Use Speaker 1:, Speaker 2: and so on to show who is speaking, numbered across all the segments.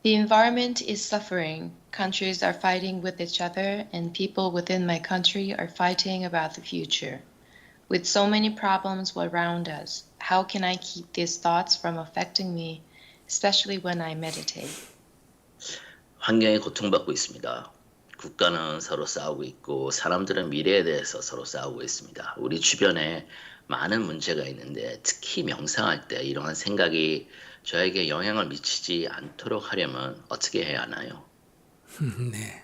Speaker 1: The environment is suffering. Countries are fighting with each other, and people within my country are fighting about the future. With so many problems around us, how can I keep these thoughts from affecting me, especially when I meditate?
Speaker 2: 환경이 고통받고 있습니다. 국가는 서로 싸우고 있고 사람들은 미래에 대해서 서로 싸우고 있습니다. 우리 주변에 많은 문제가 있는데 특히 명상할 때 이러한 생각이 저에게 영향을 미치지 않도록 하려면 어떻게 해야 하나요?
Speaker 3: 네.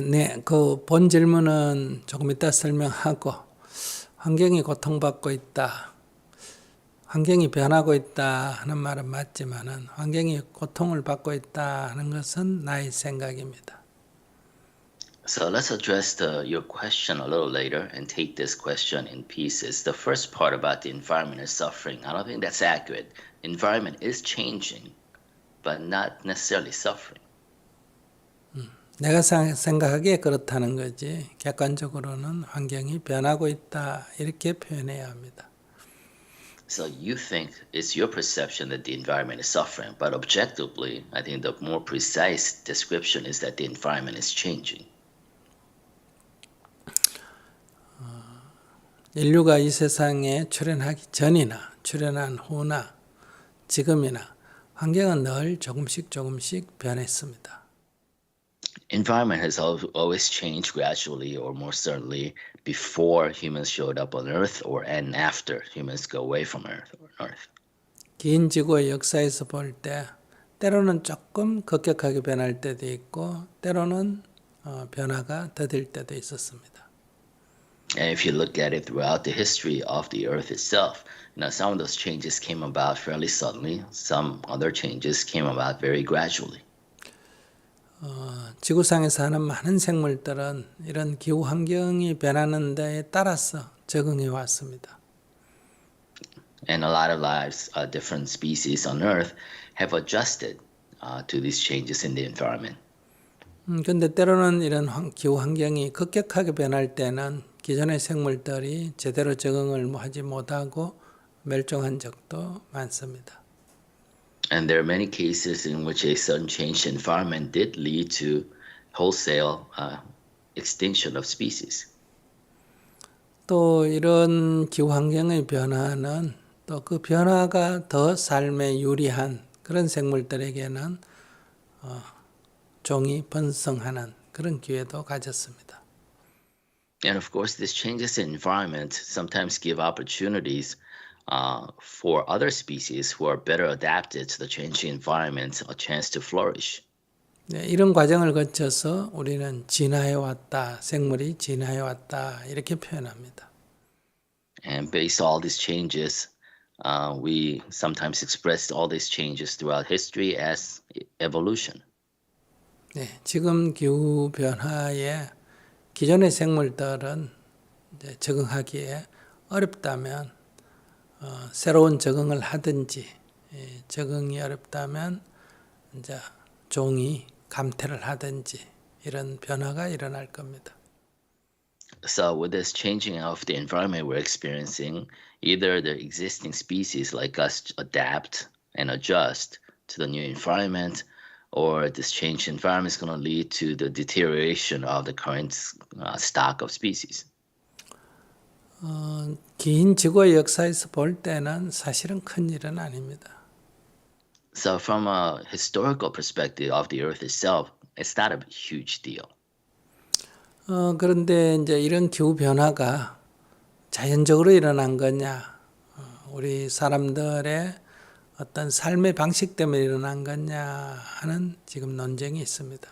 Speaker 3: 네, 그 본 질문은 조금 이따 설명하고 환경이 고통받고 있다, 환경이 변하고 있다 하는 말은 맞지만은 환경이 고통을 받고 있다 하는 것은 나의 생각입니다.
Speaker 2: So let's address your question a little later and take this question in pieces. The first part about the environment is suffering. I don't think that's accurate. Environment is changing, but not necessarily suffering.
Speaker 3: 내가 생각하기에 그렇다는 거지 객관적으로는 환경이 변하고 있다 이렇게 표현해야 합니다.
Speaker 2: So you think it's your perception that the environment is suffering, but objectively, I think the more precise description is that the environment is changing.
Speaker 3: 인류가 이 세상에 출현하기 전이나 출현한 후나 지금이나 환경은 늘 조금씩 변했습니다.
Speaker 2: Environment has always changed gradually or more certainly before humans showed up on Earth or and after humans go away from Earth.
Speaker 3: 긴 지구의 역사에서 볼 때 때로는 조금 급격하게 변할 때도 있고 때로는 변화가 더딜 때도 있었습니다.
Speaker 2: And if you look at it throughout the history of the Earth itself, some of those changes came about fairly suddenly. Some other changes came about very gradually.
Speaker 3: 지구상에 사는 많은 생물들은 이런 기후 환경이 변하는 데에 따라서 적응해 왔습니다.
Speaker 2: And a lot of lives, different species on Earth have adjusted to these changes in the environment.
Speaker 3: 근데 때로는 이런 기후 환경이 급격하게 변할 때는 기존의 생물들이 제대로 적응을 하지 못하고 멸종한 적도 많습니다.
Speaker 2: And there are many cases in which a sudden change in environment did lead to wholesale extinction of species.
Speaker 3: 또 이런 기후 환경의 변화는 또 그 변화가 더 삶에 유리한 그런 생물들에게는 종이 번성하는 그런 기회도 가졌습니다.
Speaker 2: And of course, these changes in environment sometimes give opportunities for other species who are better adapted to the changing environment a chance to flourish.
Speaker 3: 네, 이런 과정을 거쳐서 우리는 진화해 왔다, 생물이 진화해 왔다 이렇게 표현합니다.
Speaker 2: And based on all these changes, we sometimes express all these changes throughout history as evolution.
Speaker 3: 네, 지금 기후 변화에 기존의 생물들은 이제 적응하기에 어렵다면 새로운 적응을 하든지 적응이 어렵다면 이제 종이 감퇴를 하든지 이런 변화가 일어날 겁니다.
Speaker 2: So with this changing of the environment we're experiencing, either the existing species like us adapt and adjust to the new environment, or this changed environment is going to lead to the deterioration of the current stock of species.
Speaker 3: 긴 지구의 역사에서 볼 때는 사실은 큰 일은 아닙니다.
Speaker 2: So from a historical perspective of the Earth itself, it's not a huge deal.
Speaker 3: 그런데 이제 이런 기후 변화가 자연적으로 일어난 거냐, 우리 사람들의 어떤 삶의 방식 때문에 일어난 거냐 하는 지금 논쟁이 있습니다.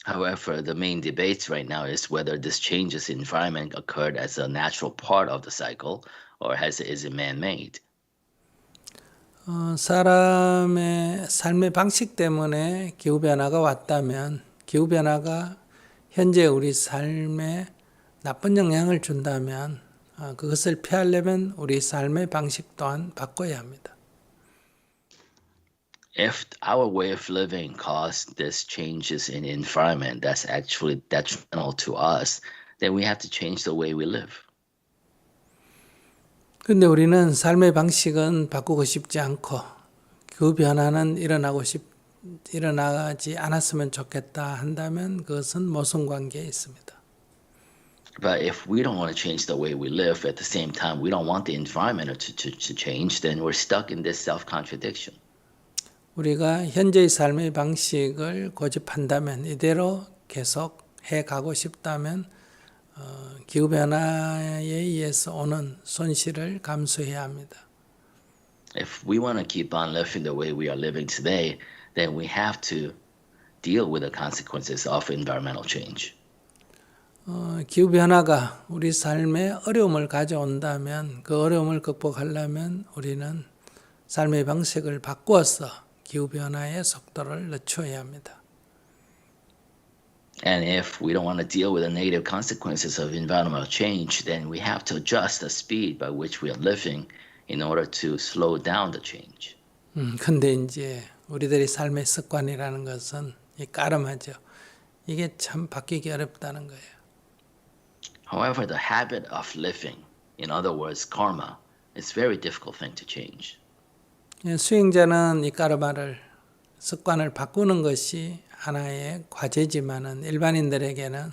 Speaker 2: However, the main debate right now is whether this changes in environment occurred as a natural part of the cycle or is it man-made.
Speaker 3: 사람의 삶의 방식 때문에 기후 변화가 왔다면 기후 변화가 현재 우리 삶에 나쁜 영향을 준다면 그것을 피하려면 우리 삶의 방식 또한 바꿔야 합니다.
Speaker 2: If our way of living caused these changes in environment that's actually detrimental to us, then we have to change the way we live.
Speaker 3: 근데 우리는 삶의 방식은 바꾸고 싶지 않고 그 변화는 일어나지 않았으면 좋겠다 한다면 그것은 모순관계에 있습니다.
Speaker 2: But if we don't want to change the way we live, at the same time, we don't want the environment to change, then we're stuck in this self-contradiction.
Speaker 3: 우리가 현재의 삶의 방식을 고집한다면 이대로 계속 해가고 싶다면 기후변화에 의해서 오는 손실을 감수해야 합니다.
Speaker 2: If we want to keep on living the way we are living today, then we have to deal with the consequences of environmental change.
Speaker 3: 기후변화가 우리 삶에 어려움을 가져온다면 그 어려움을 극복하려면 우리는 삶의 방식을 바꾸어서 기후변화의 속도를 늦춰야 합니다.
Speaker 2: And if we don't want to deal with the negative consequences of environmental change, then we have to adjust the speed by which we are living in order to slow down the change.
Speaker 3: 근데 이제 우리들의 삶의 습관이라는 것은 이 까름하죠. 이게 참 바뀌기 어렵다는 거예요.
Speaker 2: However, the habit of living, in other words, karma, is a very difficult thing to change.
Speaker 3: 수행자는 이 까르마를 습관을 바꾸는 것이 하나의 과제지만은 일반인들에게는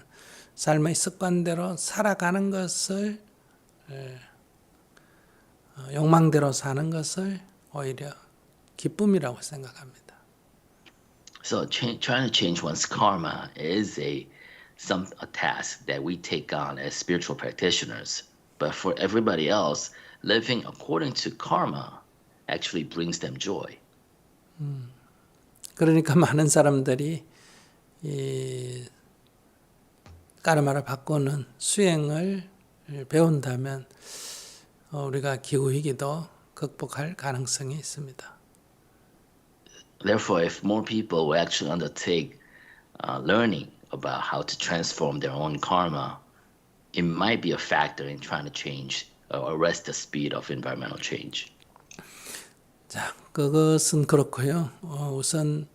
Speaker 3: 삶의 습관대로 살아가는 것을 욕망대로 사는 것을 오히려 기쁨이라고 생각합니다.
Speaker 2: So trying to change one's karma is a task that we take on as spiritual practitioners. But for everybody else, living according to karma actually brings them joy.
Speaker 3: 그러니까 많은 사람들이 이 까르마를 바꾸는 수행을 배운다면 우리가 기후위기도 극복할 가능성이 있습니다.
Speaker 2: Therefore, if more people will actually undertake learning about how to transform their own karma, it might be a factor in trying to change or arrest the speed of environmental change.
Speaker 3: 자, 그것은 그렇고요. 우선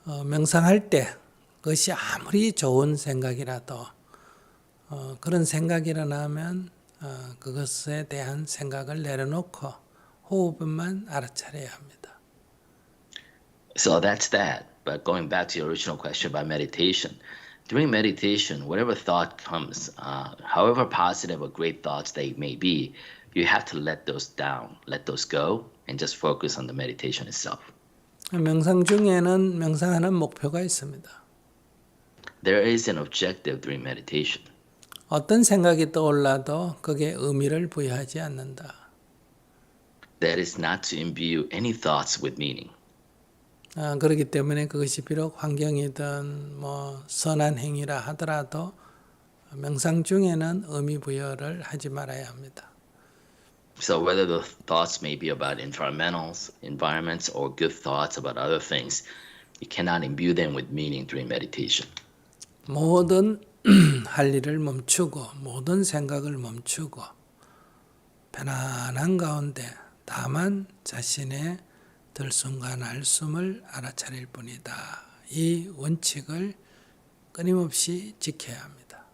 Speaker 3: 명상할 때 그것이 아무리 좋은 생각이라도 그런 생각이 일어나면 그것에 대한 생각을 내려놓고 호흡만 알아차려야 합니다.
Speaker 2: So that's that. But going back to your original question about meditation, during meditation, whatever thought comes, however positive or great thoughts they may be, you have to let those down, let those go, and just focus on the meditation itself.
Speaker 3: 명상 중에는 명상하는 목표가 있습니다.
Speaker 2: There is an objective during meditation.
Speaker 3: 어떤 생각이 떠올라도 그게 의미를 부여하지 않는다.
Speaker 2: That is not to imbue any thoughts with meaning.
Speaker 3: 그렇기 때문에 그것이 비록 환경이든 선한 행위라 하더라도 명상 중에는 의미 부여를 하지 말아야 합니다.
Speaker 2: So whether the thoughts may be about environments or good thoughts about other things, you cannot imbue them with meaning during meditation.
Speaker 3: 모든 할 일을 멈추고 모든 생각을 멈추고 편안한 가운데 다만 자신의 들숨과 날숨을 알아차릴 뿐이다. 이 원칙을 끊임없이 지켜야 합니다.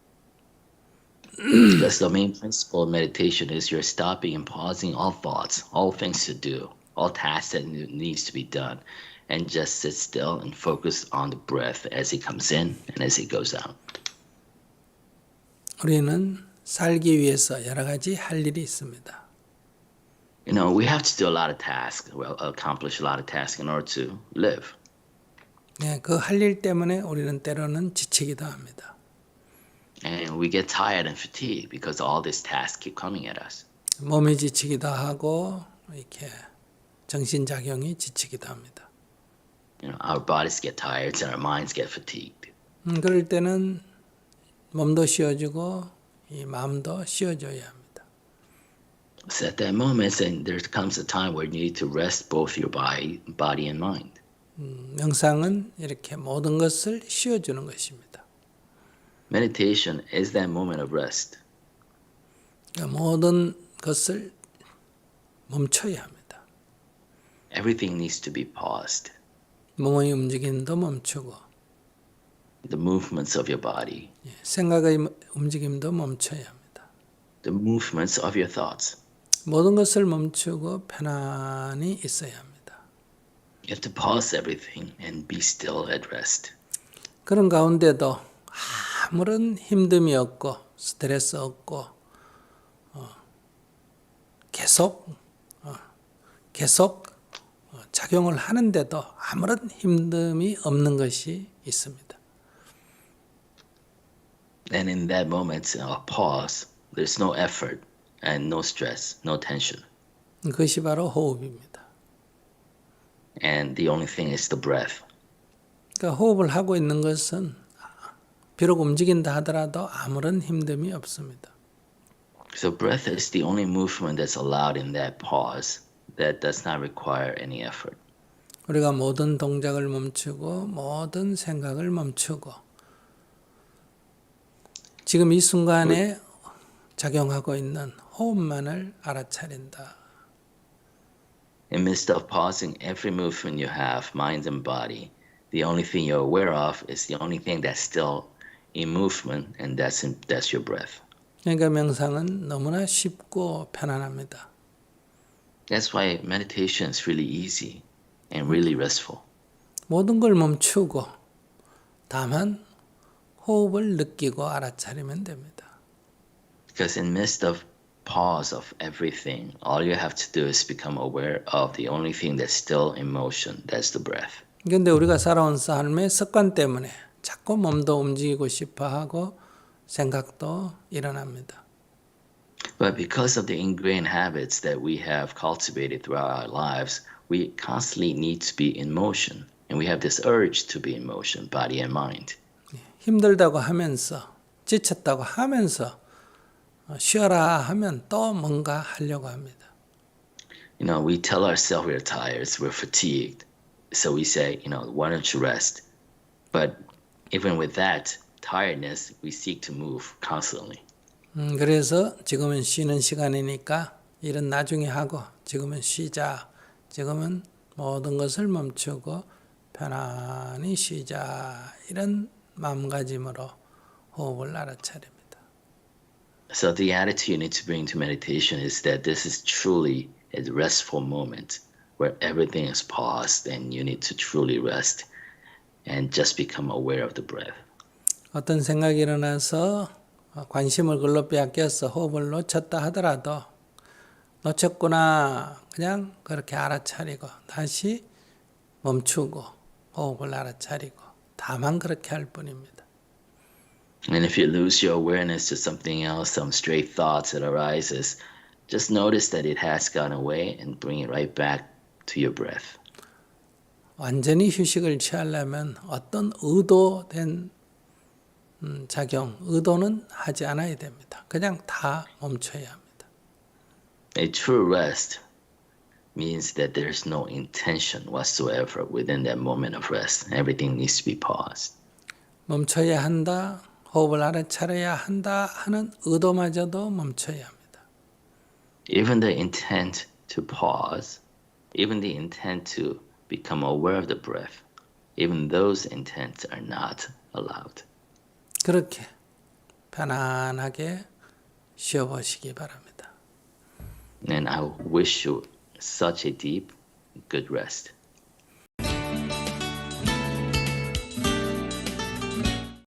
Speaker 2: Because the main principle of meditation is you're stopping and pausing all thoughts, all things to do, all tasks that needs to be done, and just sit still and focus on the breath as it comes in and as it goes out.
Speaker 3: 우리는 살기 위해서 여러 가지 할 일이 있습니다.
Speaker 2: You know, we have to do a lot of tasks, accomplish a lot of tasks in order to live.
Speaker 3: 네, 그 할 일 때문에 우리는 때로는 지치기도 합니다.
Speaker 2: And we get tired and fatigued because all these tasks keep coming at us.
Speaker 3: 몸이 지치기도 하고 이렇게 정신작용이 지치기도 합니다.
Speaker 2: You know, our bodies get tired and our minds get fatigued.
Speaker 3: 그럴 때는 몸도 쉬어주고 이 마음도 쉬어줘야 합니다.
Speaker 2: So at that moment, there comes a time where you need to rest both your body and mind.
Speaker 3: 명상은 이렇게 모든 것을 쉬어주는 것입니다.
Speaker 2: Meditation is that moment of rest.
Speaker 3: 모든 것을 멈춰야 합니다.
Speaker 2: Everything needs to be paused.
Speaker 3: 몸의 움직임도 멈추고
Speaker 2: The movements of your body.
Speaker 3: 생각의 움직임도 멈춰야 합니다.
Speaker 2: The movements of your thoughts.
Speaker 3: 모든 것을 멈추고 편안히 있어야 합니다.
Speaker 2: You have to pause everything and be still at rest.
Speaker 3: 그런 가운데도 아무런 힘듦이 없고 스트레스 없고 계속 작용을 하는데도 아무런 힘듦이 없는 것이 있습니다.
Speaker 2: And in that moment of pause, there's no effort and no stress, no tension.
Speaker 3: 그것이 바로 호흡입니다.
Speaker 2: And the only thing is the breath.
Speaker 3: 그러니까 호흡을 하고 있는 것은 비록 움직인다 하더라도 아무런 힘듦이 없습니다.
Speaker 2: So breath is the only movement that's allowed in that pause that does not require any effort.
Speaker 3: 우리가 모든 동작을 멈추고 모든 생각을 멈추고 지금 이 순간에 작용하고 있는 호흡만을 알아차린다.
Speaker 2: In midst of pausing every movement you have, mind and body, the only thing you're aware of is the only thing that's still in movement, and that's your breath.
Speaker 3: 그러니까 명상은 너무나 쉽고 편안합니다.
Speaker 2: That's why meditation is really easy and really restful.
Speaker 3: 모든 걸 멈추고 다만 호흡을 느끼고 알아차리면 됩니다.
Speaker 2: Because in midst of pause of everything, all you have to do is become aware of the only thing that's still in motion, that's the breath.
Speaker 3: 그런데 우리가 살아온 삶의 습관 때문에 자꾸 몸도 움직이고 싶어 하고 생각도 일어납니다.
Speaker 2: But because of the ingrained habits that we have cultivated throughout our lives, we constantly need to be in motion. And we have this urge to be in motion, body and mind.
Speaker 3: 힘들다고 하면서 지쳤다고 하면서 쉬어라 하면 또 뭔가 하려고 합니다.
Speaker 2: You know, we tell ourselves we're tired, we're fatigued. So we say, why don't you rest? But even with that tiredness, we seek to move constantly.
Speaker 3: 그래서 지금은 쉬는 시간이니까 일은 나중에 하고 지금은 쉬자. 지금은 모든 것을 멈추고 편안히 쉬자. 이런 마음가짐으로 호흡을 알아차립니다.
Speaker 2: So the attitude you need to bring to meditation is that this is truly a restful moment where everything is paused and you need to truly rest and just become aware of the breath.
Speaker 3: 어떤 생각이 일어나서 관심을 그걸로 빼앗겨서 호흡을 놓쳤다 하더라도 놓쳤구나 그냥 그렇게 알아차리고 다시 멈추고 호흡을 알아차리고 다만 그렇게 할 뿐입니다.
Speaker 2: And if you lose your awareness to something else, some stray thoughts that arises, just notice that it has gone away and bring it right back to your breath.
Speaker 3: 완전히 휴식을 취하려면 어떤 의도된 작용, 의도는 하지 않아야 됩니다. 그냥 다 멈춰야 합니다.
Speaker 2: A true rest means that there's no intention whatsoever within that moment of rest. Everything needs to be paused.
Speaker 3: 멈춰야 한다, 호흡을 알아차려야 한다 하는 의도마저도 멈춰야 합니다.
Speaker 2: Even the intent to pause, even the intent to become aware of the breath, even those intents are not allowed.
Speaker 3: 그렇게 편안하게 쉬어보시기 바랍니다.
Speaker 2: And I wish you such a deep, good rest.